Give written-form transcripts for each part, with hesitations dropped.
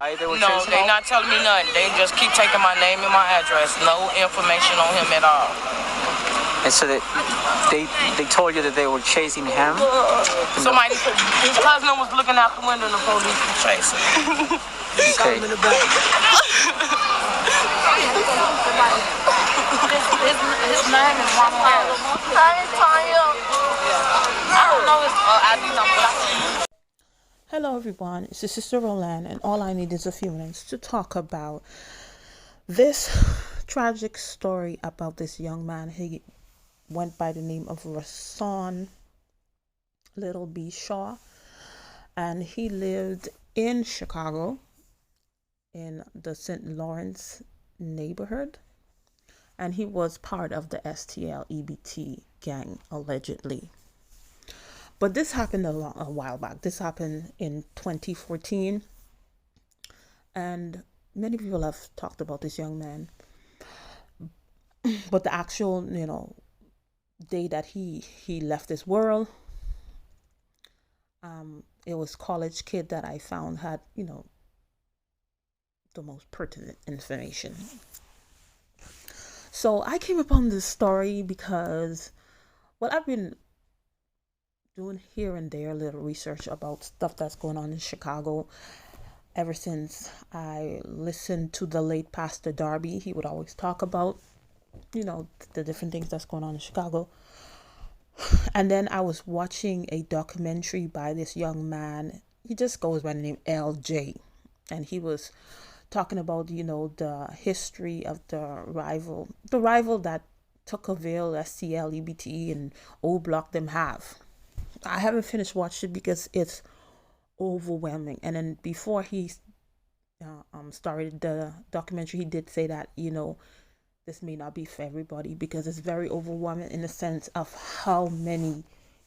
No, they not telling me nothing. They just keep taking my name and my address. No information on him at all. And so they told you that they were chasing him? Somebody, his cousin was looking out the window and the police was chasing. Okay. His name is Raason. I don't know his ID number. Hello everyone, it's your sister Roland, and all I need is a few minutes to talk about this tragic story about this young man. He went by the name of Raason Little B. Shaw, and he lived in Chicago in the St. Lawrence neighborhood, and he was part of the STL EBT gang, allegedly. But this happened a while back. This happened in 2014. And many people have talked about this young man. But the actual, day that he left this world, it was college kid that I found had, the most pertinent information. So I came upon this story because, I've been doing here and there a little research about stuff that's going on in Chicago ever since I listened to the late Pastor Darby. He would always talk about, the different things that's going on in Chicago. And then I was watching a documentary by this young man. He just goes by the name LJ. And he was talking about, the history of the rival that Tuckerville, STL, EBT, and O Block them have. I haven't finished watching it because it's overwhelming. And then before he started the documentary, he did say that, this may not be for everybody because it's very overwhelming in the sense of how many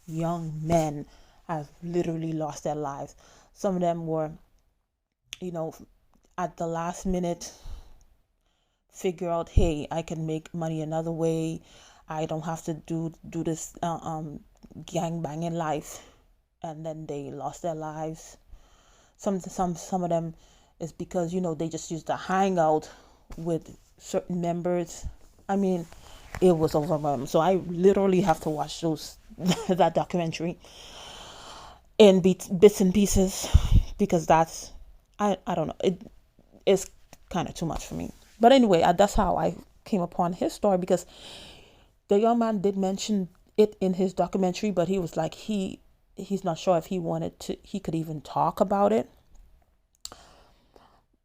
young men have literally lost their lives. Some of them were, at the last minute, figure out, hey, I can make money another way. I don't have to do this gang banging life, and then they lost their lives. Some of them is because they just used to hang out with certain members. I mean, it was overwhelming. So I literally have to watch that documentary in bits and pieces because that's I don't know, it is kind of too much for me. But anyway, that's how I came upon his story, because the young man did mention it in his documentary, but he was like he's not sure if he could even talk about it.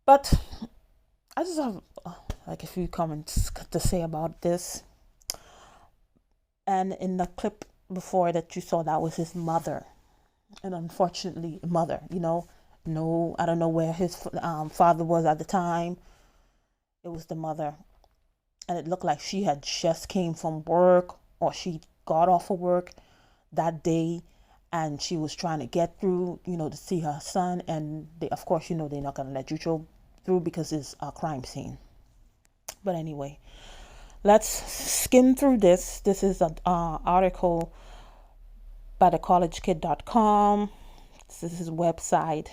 But I just have a few comments to say about this. And in the clip before that you saw, that was his mother, and unfortunately mother, no, I don't know where his father was at the time. It was the mother, and it looked like she had just came from work, or she got off of work that day, and she was trying to get through, to see her son. And they, of course, they're not going to let you through because it's a crime scene. But anyway, let's skim through this. This is an article by thecollegekid.com. This is his website.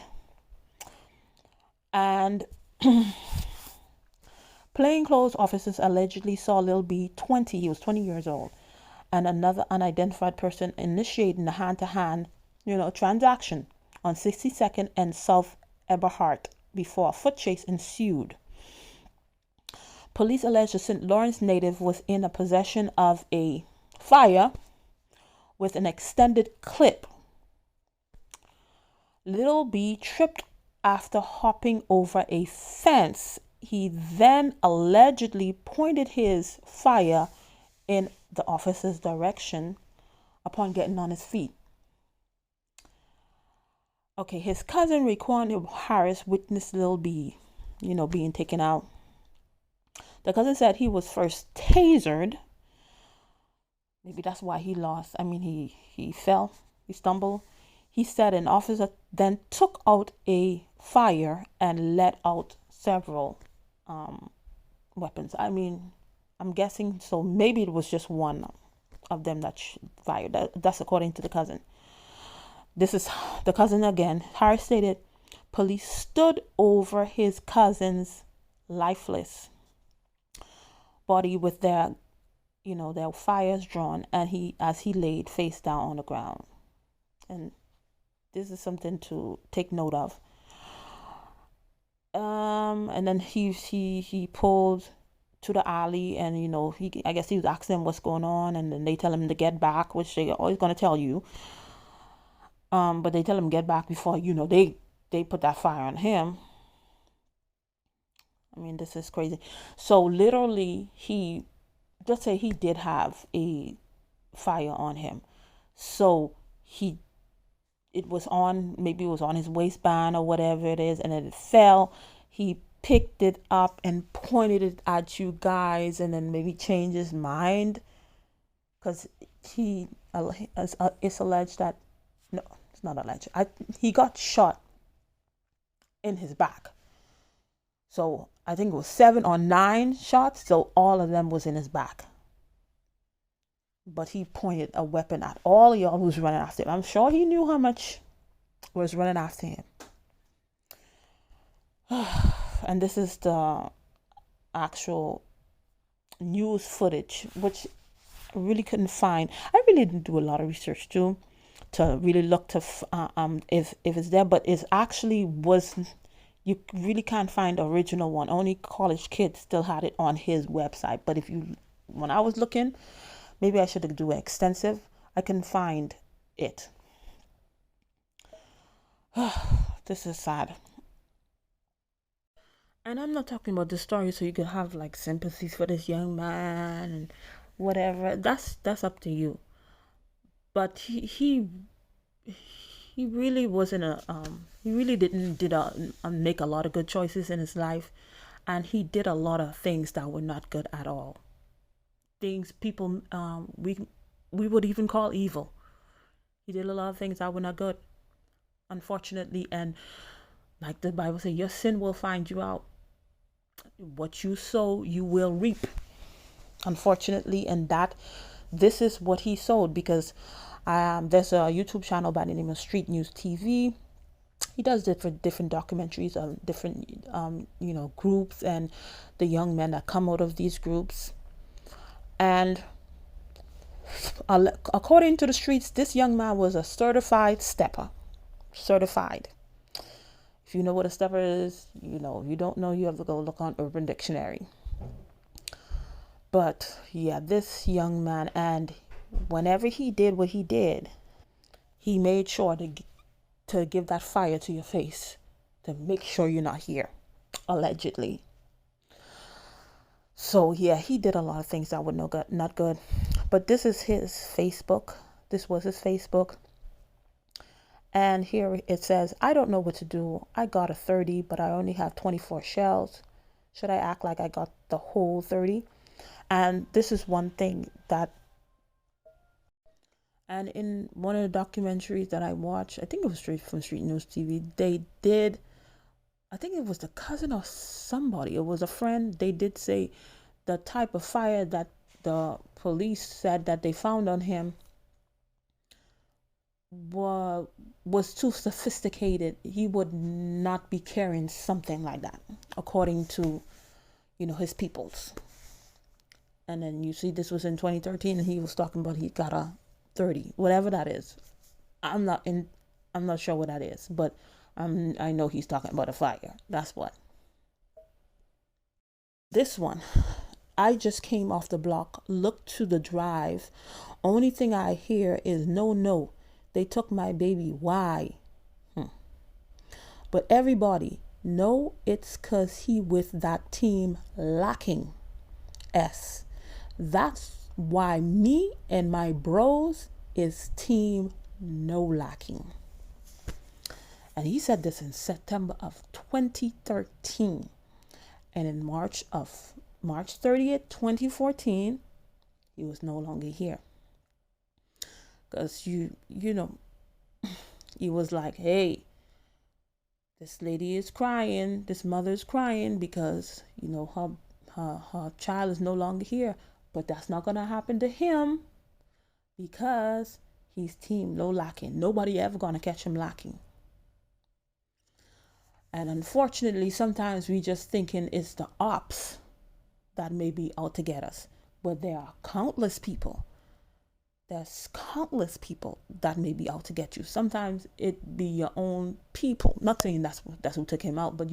And plainclothes officers allegedly saw Lil B, 20. He was 20 years old, and another unidentified person initiating a hand-to-hand, transaction on 62nd and South Eberhart before a foot chase ensued. Police allege the St. Lawrence native was in a possession of a fire with an extended clip. Lil B tripped after hopping over a fence. He then allegedly pointed his fire in the officer's direction upon getting on his feet. Okay, his cousin Raekwon Harris witnessed Lil B, being taken out. The cousin said he was first tasered. Maybe that's why he lost. He fell, he stumbled. He said an officer then took out a fire and let out several weapons. I'm guessing, so maybe it was just one of them that fired. That's according to the cousin. This is the cousin again. Harris stated police stood over his cousin's lifeless body with their fires drawn, and as he laid face down on the ground. And this is something to take note of. And then he pulled to the alley, and I guess he was asking them what's going on, and then they tell him to get back, which they always gonna tell you. But they tell him get back before they put that fire on him. I mean, this is crazy. So literally, let's say he did have a fire on him. So it was on, maybe it was on his waistband or whatever it is, and then it fell. He picked it up and pointed it at you guys, and then maybe changed his mind, because it's alleged that, no, it's not alleged. He got shot in his back. So I think it was 7 or 9 shots. So all of them was in his back. But he pointed a weapon at all y'all who's running after him. I'm sure he knew how much was running after him. And this is the actual news footage, which I really couldn't find. I really didn't do a lot of research too, to really look to if it's there, but it actually was. You really can't find the original one. Only college kids still had it on his website. But when I was looking, maybe I should do extensive, I can find it. This is sad. And I'm not talking about the story so you can have like sympathies for this young man and whatever. That's up to you. But he really wasn't he really didn't make a lot of good choices in his life, and he did a lot of things that were not good at all. Things people we would even call evil. He did a lot of things that were not good, unfortunately. And like the Bible says, your sin will find you out. What you sow, you will reap, unfortunately. And this is what he sowed, because there's a YouTube channel by the name of Street News TV. He does different documentaries on different groups and the young men that come out of these groups. And according to the streets, this young man was a certified stepper. Certified. If you know what a stepper is, you know. If you don't know, you have to go look on Urban Dictionary. But yeah, this young man, and whenever he did what he did, he made sure to give that fire to your face, to make sure you're not here, allegedly. So yeah, he did a lot of things that were not good. But this is his Facebook. This was his Facebook. And here it says, I don't know what to do. I got a 30, but I only have 24 shells. Should I act like I got the whole 30? And this is one thing that, and in one of the documentaries that I watched, I think it was straight from Street News TV, they did, I think it was the cousin or somebody, it was a friend, they did say the type of fire that the police said that they found on him was too sophisticated. He would not be carrying something like that, according to his peoples. And then you see, this was in 2013, and he was talking about he got a 30, whatever that is. I'm not sure what that is, but I know he's talking about a fire. That's what. This one, I just came off the block, looked to the drive. Only thing I hear is no. They took my baby. Why? But everybody know it's 'cause he with that team lacking. S. That's why me and my bros is team no lacking. And he said this in September of 2013. And in March 30th, 2014, he was no longer here. Because he was like, hey, this lady is crying, this mother's crying because her child is no longer here. But that's not gonna happen to him, because he's team no lacking. Nobody ever gonna catch him lacking. And unfortunately, sometimes we just thinking it's the ops that may be out to get us. But there are countless people. There's countless people that may be out to get you. Sometimes it be your own people. Not saying that's who took him out, but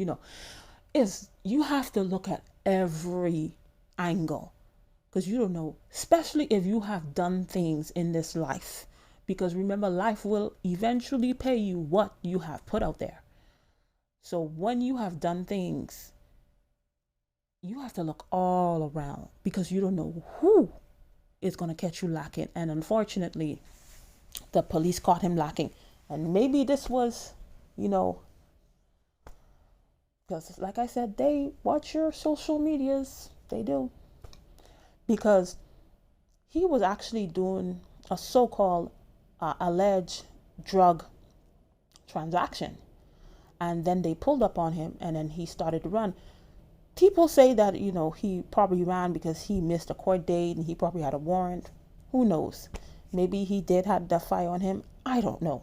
is you have to look at every angle, because you don't know, especially if you have done things in this life. Because remember, life will eventually pay you what you have put out there. So when you have done things, you have to look all around, because you don't know who is going to catch you lacking. And unfortunately, the police caught him lacking. And maybe this was, because like I said, they watch your social medias. They do. Because he was actually doing a so-called alleged drug transaction. And then they pulled up on him, and then he started to run. People say that, he probably ran because he missed a court date and he probably had a warrant. Who knows? Maybe he did have the fire on him. I don't know.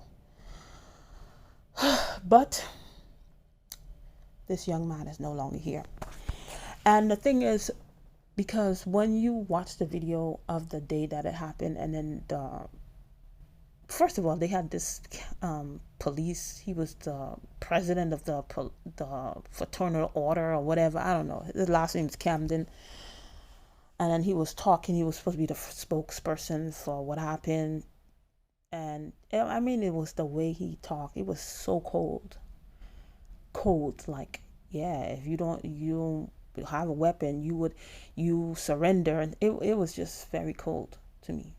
But this young man is no longer here. And the thing is, because when you watch the video of the day that it happened, and then first of all, they had this police. He was the president of the fraternal order or whatever. I don't know. His last name is Camden. And then he was talking. He was supposed to be the spokesperson for what happened. And I mean, it was the way he talked. It was so cold. Cold. Like, yeah, if you don't have a weapon, you surrender. And it was just very cold to me.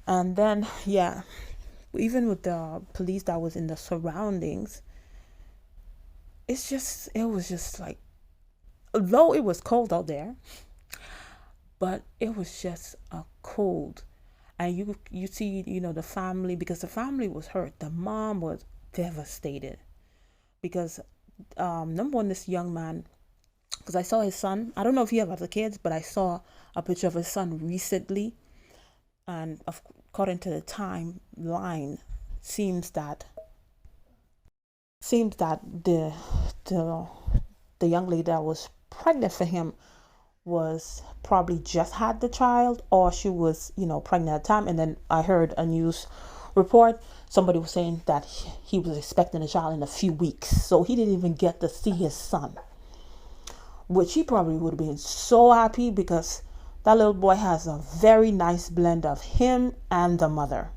And then, yeah, even with the police that was in the surroundings, it was just like, although it was cold out there, but it was just a cold. And you see, the family, because the family was hurt. The mom was devastated because, number one, this young man, because I saw his son. I don't know if he had other kids, but I saw a picture of his son recently. And according to the timeline, seems that the young lady that was pregnant for him was probably just had the child, or she was pregnant at the time. And then I heard a news report, somebody was saying that he was expecting a child in a few weeks, so he didn't even get to see his son, which he probably would have been so happy, because that little boy has a very nice blend of him and the mother.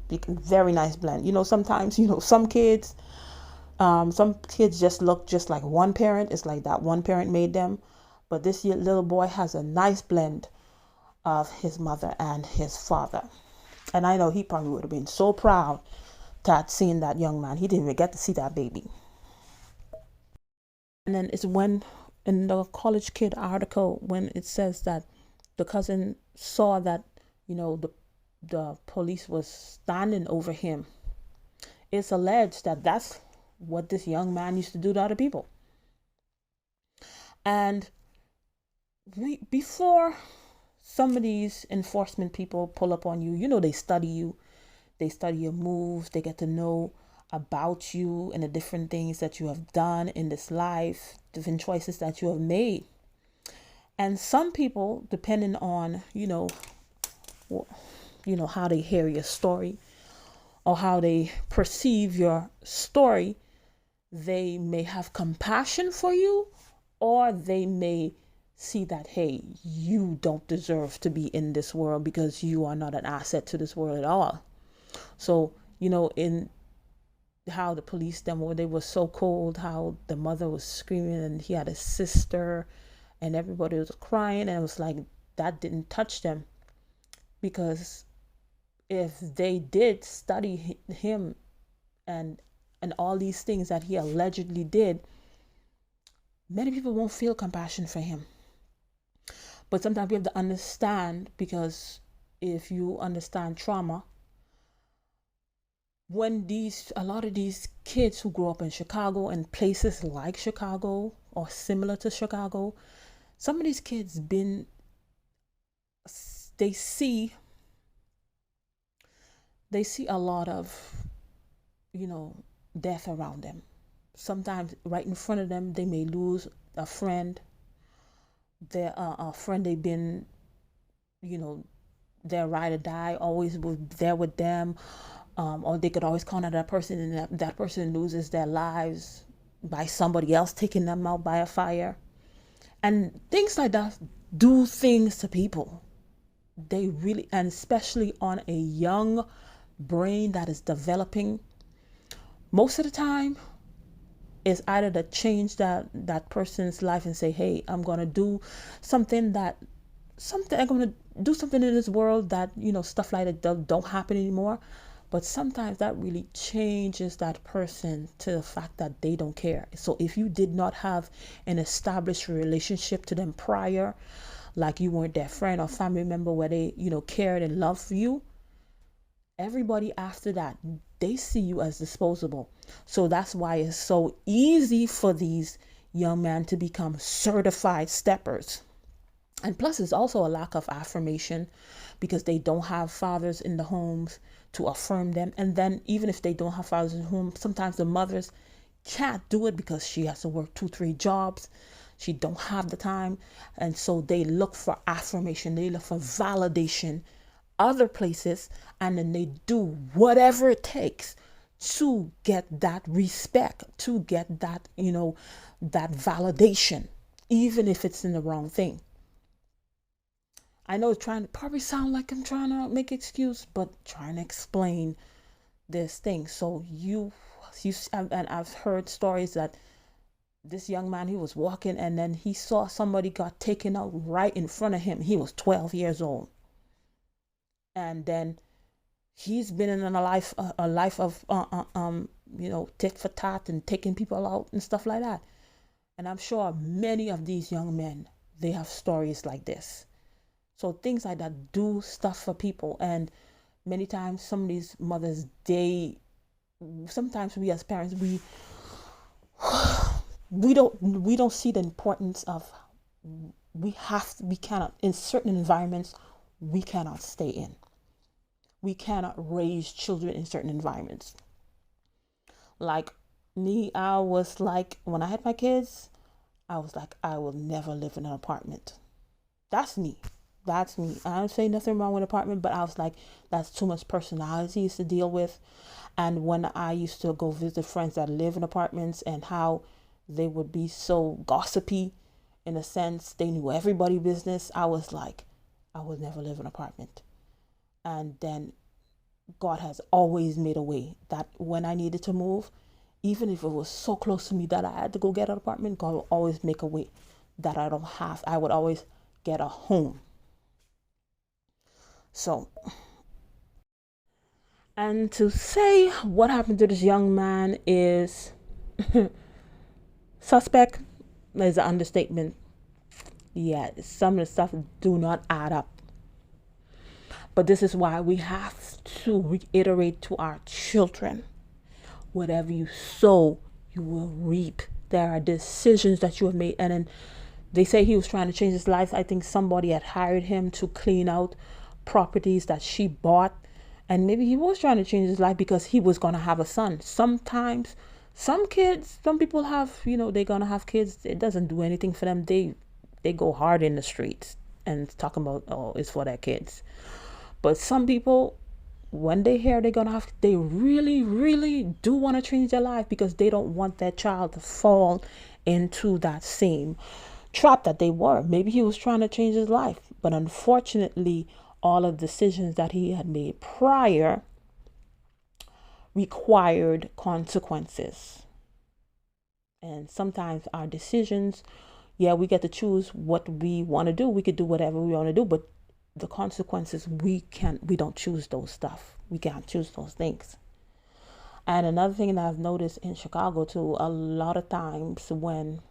Very nice blend. Sometimes, some kids just look just like one parent. It's like that one parent made them. But this little boy has a nice blend of his mother and his father. And I know he probably would have been so proud that seeing that young man. He didn't even get to see that baby. And then it's when, in the College Kid article, when it says that the cousin saw that, the police was standing over him, it's alleged that that's what this young man used to do to other people. And before some of these enforcement people pull up on you, they study you, they study your moves, they get to know about you and the different things that you have done in this life, different choices that you have made. And some people, depending on, how they hear your story or how they perceive your story, they may have compassion for you, or they may see that, hey, you don't deserve to be in this world because you are not an asset to this world at all. So, in how the police, they were so cold, how the mother was screaming and he had a sister and everybody was crying, and it was like that didn't touch them, because if they did study him and all these things that he allegedly did, many people won't feel compassion for him. But sometimes we have to understand, because if you understand trauma, when a lot of these kids who grow up in Chicago and places like Chicago or similar to Chicago, some of these kids they see a lot of, death around them. sometimes right in front of them, they may lose a friend, their a friend they've been, you know, their ride or die, always was there with them, or they could always count on that person, and that person loses their lives by somebody else taking them out by a fire. And things like that do things to people. They really, and especially on a young brain that is developing, most of the time is either to change that person's life and say, hey, I'm going to do something I'm going to do something in this world that, stuff like that don't happen anymore. But sometimes that really changes that person to the fact that they don't care. So if you did not have an established relationship to them prior, like you weren't their friend or family member where they, cared and loved you, everybody after that, they see you as disposable. So that's why it's so easy for these young men to become certified steppers. And plus, it's also a lack of affirmation because they don't have fathers in the homes to affirm them. And then even if they don't have fathers in the home, sometimes the mothers can't do it because she has to work 2-3 jobs. She don't have the time. And so they look for affirmation. They look for validation other places, and then they do whatever it takes to get that respect, to get that, that validation, even if it's in the wrong thing. I know it's trying to probably sound like I'm trying to make excuse, but trying to explain this thing. So you, and I've heard stories that this young man, he was walking and then he saw somebody got taken out right in front of him. He was 12 years old. And then he's been in a life of tit for tat and taking people out and stuff like that. And I'm sure many of these young men, they have stories like this. So things like that do stuff for people. And many times some of these mothers, sometimes we as parents, we don't see the importance of, we cannot, in certain environments, we cannot stay in. We cannot raise children in certain environments. Like me, I was like, when I had my kids, I was like, I will never live in an apartment. That's me. I don't say nothing wrong with an apartment, but I was like, that's too much personalities to deal with. And when I used to go visit friends that live in apartments and how they would be so gossipy, in a sense, they knew everybody's business, I was like, I would never live in an apartment. And then God has always made a way that when I needed to move, even if it was so close to me that I had to go get an apartment, God will always make a way that I would always get a home. So, and to say what happened to this young man is suspect is an understatement. Yeah, some of the stuff do not add up. But this is why we have to reiterate to our children, whatever you sow, you will reap. There are decisions that you have made. And then they say he was trying to change his life. I think somebody had hired him to clean out properties that she bought. And maybe he was trying to change his life because he was going to have a son. Sometimes some people have, they're going to have kids. It doesn't do anything for them. They go hard in the streets and talking about, oh, it's for their kids. But some people, when they hear they really, really do want to change their life because they don't want their child to fall into that same trap that they were. Maybe he was trying to change his life, but unfortunately, all of the decisions that he had made prior required consequences. And sometimes our decisions, we get to choose what we want to do. We could do whatever we want to do, but the consequences, we don't choose those stuff. We can't choose those things. And another thing that I've noticed in Chicago too, a lot of times when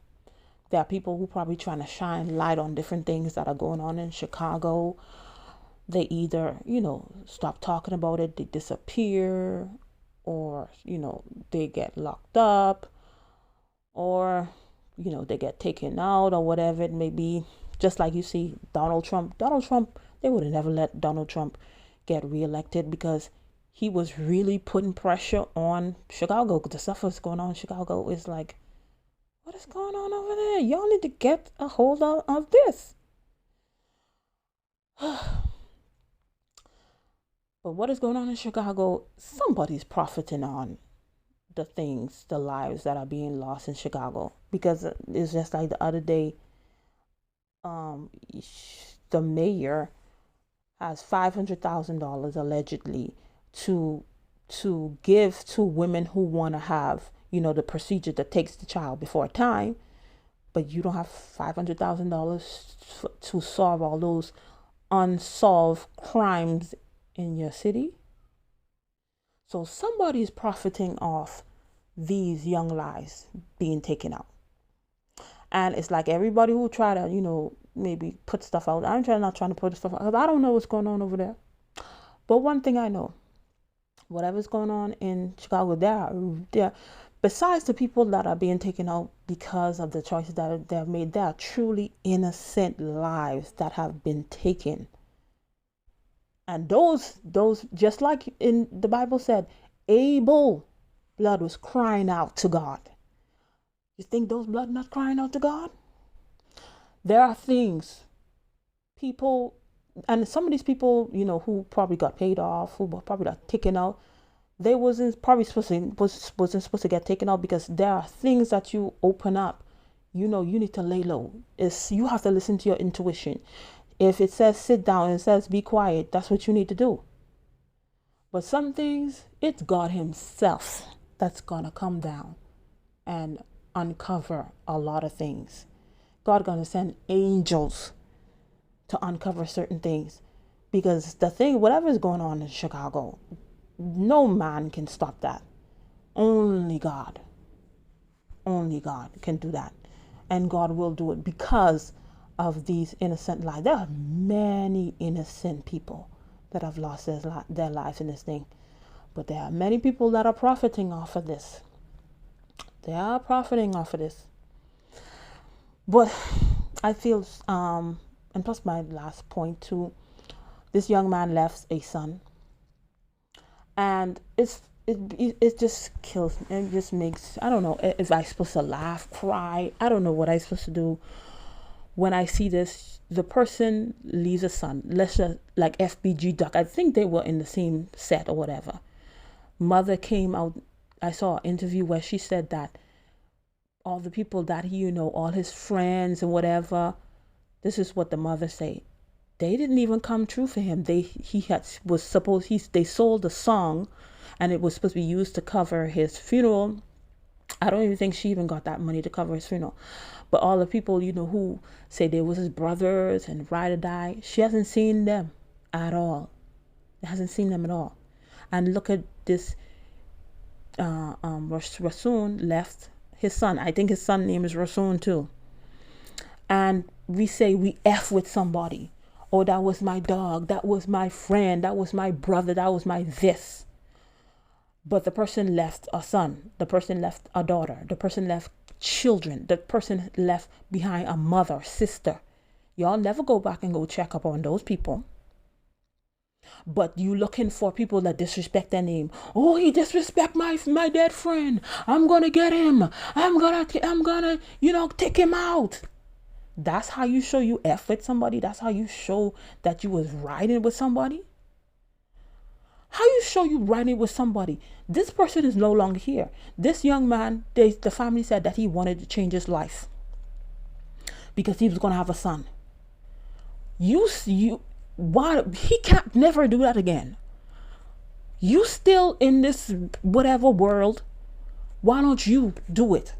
there are people who probably trying to shine light on different things that are going on in Chicago, they either, stop talking about it, they disappear, or, they get locked up, or, they get taken out, or whatever it may be. Just like you see Donald Trump, they would have never let Donald Trump get reelected because he was really putting pressure on Chicago. The stuff that's going on in Chicago is like, what is going on over there? Y'all need to get a hold of this. But what is going on in Chicago? Somebody's profiting on the things, the lives that are being lost in Chicago. Because it's just like the other day, the mayor has $500,000 allegedly to give to women who want to have, the procedure that takes the child before time, but you don't have $500,000 to solve all those unsolved crimes in your city. So somebody's profiting off these young lives being taken out. And it's like everybody who try to, maybe put stuff out. I'm not trying to put stuff out because I don't know what's going on over there. But one thing I know, whatever's going on in Chicago, there, besides the people that are being taken out because of the choices that they have made, there are truly innocent lives that have been taken. And those, just like in the Bible said, Abel blood was crying out to God. You think those blood not crying out to God? There are things, people, and some of these people, who probably got paid off, who probably got taken out, they wasn't supposed to get taken out, because there are things that you open up, you need to lay low. You have to listen to your intuition. If it says sit down and it says be quiet, that's what you need to do. But some things, it's God himself that's gonna come down and uncover a lot of things. God gonna send angels to uncover certain things, because whatever is going on in Chicago, no man can stop that. Only God can do that, and God will do it because of these innocent lives. There are many innocent people that have lost their lives in this thing, but there are many people that are profiting off of this. But I feel, and plus my last point too, this young man left a son, and it just kills me. It just makes, I don't know if I'm supposed to laugh, cry, I don't know what I'm supposed to do when I see this. The person leaves a son, let's just, like FBG Duck, I think they were in the same set or whatever. Mother came out, I saw an interview where she said that all the people that he, all his friends and whatever, this is what the mother said. They didn't even come true for him. They sold the song, and it was supposed to be used to cover his funeral. I don't even think she even got that money to cover his funeral. But all the people, who say they was his brothers and ride or die, she hasn't seen them at all. And look at this, Raason left his son. I think his son's name is Raason too. And we say we F with somebody. Oh, that was my dog. That was my friend. That was my brother. That was my this. But the person left a son. The person left a daughter. The person left children. The person left behind a mother, sister. Y'all never go back and go check up on those people. But you looking for people that disrespect their name. Oh, he disrespect my dead friend. I'm gonna get him. I'm gonna take him out. That's how you show you F with somebody. That's how you show that you was riding with somebody. How you show you riding with somebody? This person is no longer here. This young man, the family said that he wanted to change his life because he was gonna have a son. Why he can't never do that again? You still in this whatever world? Why don't you do it?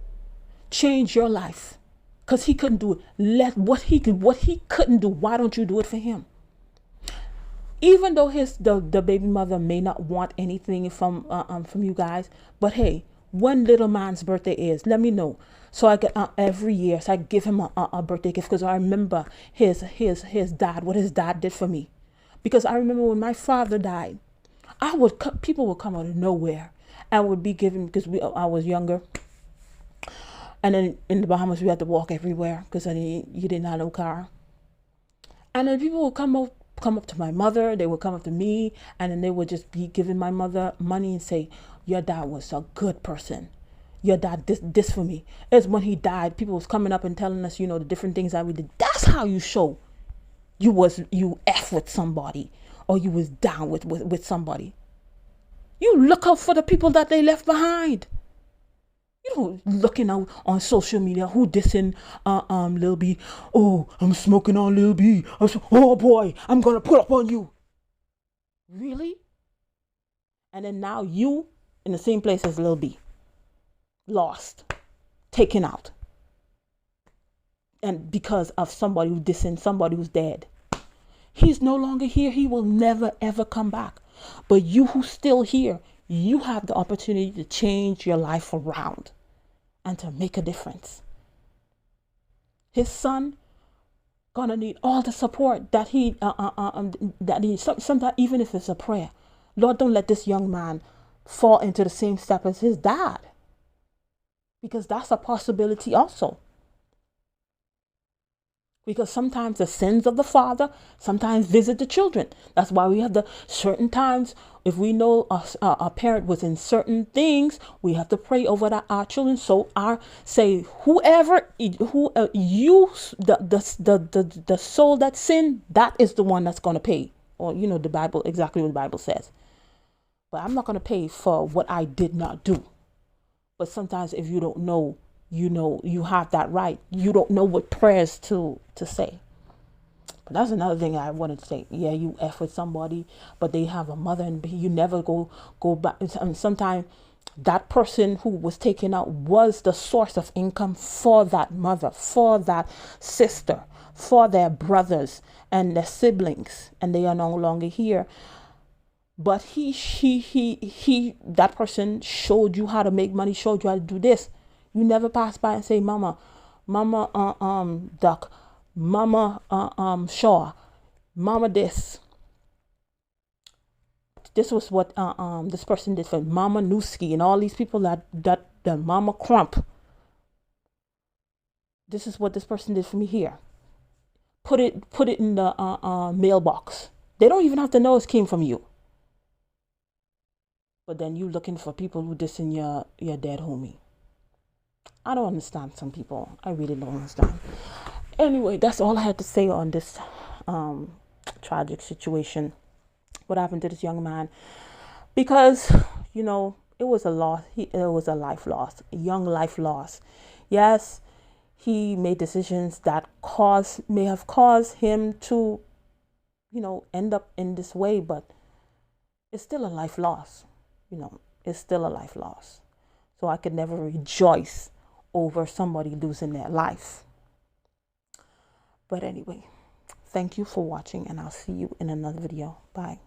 Change your life, because he couldn't do it. What he couldn't do. Why don't you do it for him? Even though the baby mother may not want anything from you guys, but hey, when little man's birthday is, let me know, so I get every year, so I give him a birthday gift, because I remember his dad, what his dad did for me. Because I remember when my father died, people would come out of nowhere and would be giving, because I was younger, and then in the Bahamas we had to walk everywhere because you didn't have no car, and then people would come out come up to my mother, they would come up to me, and then they would just be giving my mother money and say, your dad was a good person. Your dad did this for me. It's when he died, people was coming up and telling us, the different things that we did. That's how you show you F with somebody, or you was down with somebody. You look out for the people that they left behind. You don't looking out on social media who dissing Lil B. Oh, I'm smoking on Lil B. Oh boy, I'm gonna pull up on you. Really? And then now you in the same place as Lil B. Lost, taken out. And because of somebody who's dissing somebody who's dead. He's no longer here. He will never ever come back. But you who's still here, you have the opportunity to change your life around and to make a difference. His son gonna need all the support that he sometimes, even if it's a prayer. Lord, don't let this young man fall into the same step as his dad, because that's a possibility also. Because sometimes the sins of the father sometimes visit the children. That's why we have the certain times, if we know a parent was in certain things, we have to pray over our children. So whoever the soul that sinned, that is the one that's going to pay. Or the Bible, exactly what the Bible says. But I'm not going to pay for what I did not do. But sometimes if you don't know, you have that right. You don't know what prayers to say. But that's another thing I wanted to say. Yeah, you F with somebody, but they have a mother, and you never go back. And sometimes that person who was taken out was the source of income for that mother, for that sister, for their brothers and their siblings, and they are no longer here. But that person showed you how to make money, showed you how to do this. You never pass by and say, Mama, Duck, Mama, Shaw, Mama this. This was what this person did for Mama Newski and all these people that Mama Crump. This is what this person did for me here. Put it in the mailbox. They don't even have to know it came from you. But then you looking for people who dissing your dead homie. I don't understand some people. I really don't understand. Anyway, that's all I had to say on this tragic situation. What happened to this young man? Because, it was a loss. It was a life loss, a young life loss. Yes, he made decisions that may have caused him to, end up in this way, but it's still a life loss. It's still a life loss. So I could never rejoice over somebody losing their life. But anyway, thank you for watching, and I'll see you in another video. Bye.